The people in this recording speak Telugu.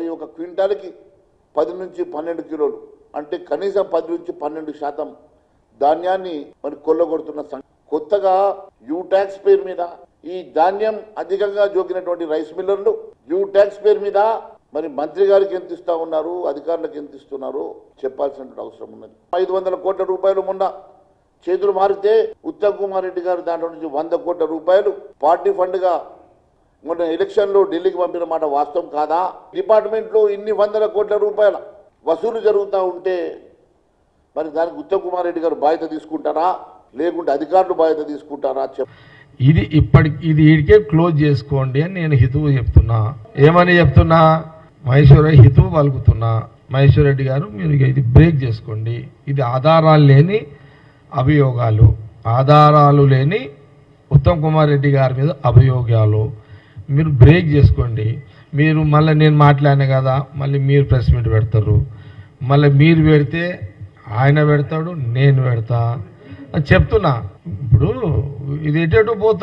మరి ఒక క్వింటాల్కి 10 నుంచి 12 కిలోలు అంటే కనీసం 10 నుంచి 12% ధాన్యాన్ని మరి కొల్లగొడుతున్న కొత్తగా యూ ట్యాక్స్ పేరు మీద ఈ ధాన్యం అధికంగా జోకినటువంటి రైస్ మిల్లర్లు యూ ట్యాక్స్ పేరు మీద మరి మంత్రి గారికి ఎంత ఇస్తా ఉన్నారు, అధికారులకు ఎంత ఇస్తున్నారు చెప్పాల్సిన అవసరం ఉన్నది. 500 కోట్ల రూపాయలు మొన్న చేతులు మారితే ఉత్తమ్ కుమార్ రెడ్డి గారు దాంట్లో నుంచి 100 కోట్ల రూపాయలు పార్టీ ఫండ్గా మొన్న ఎలక్షన్లో ఢిల్లీకి పంపిన మాట వాస్తవం కాదా? డిపార్ట్మెంట్లో ఇన్ని 100 కోట్ల రూపాయల వసూలు జరుగుతూ ఉంటే మరి దానికి ఉత్తమ్ కుమార్ రెడ్డి గారు బాధ్యత తీసుకుంటారా, లేకుంటే అధికారులు బాధ్యత తీసుకుంటారా? ఇది ఇడికే క్లోజ్ చేసుకోండి అని నేను హితువు చెప్తున్నా. ఏమని చెప్తున్నా? మహేశ్వర హితువు పలుకుతున్నా. మహేశ్వర్ రెడ్డి గారు మీరు ఇది బ్రేక్ చేసుకోండి. ఇది ఆధారాలు లేని అభియోగాలు, ఆధారాలు లేని ఉత్తమ్ కుమార్ రెడ్డి గారి మీద అభియోగాలు. మీరు బ్రేక్ చేసుకోండి. మీరు మళ్ళీ నేను మాట్లాడిన కదా, మళ్ళీ మీరు ప్రెస్ మీట్ పెడతారు. మళ్ళీ మీరు పెడితే ఆయన పెడతాడు, నేను పెడతా చెప్తున్నా. ఇప్పుడు ఇది ఎటు పోతుంది.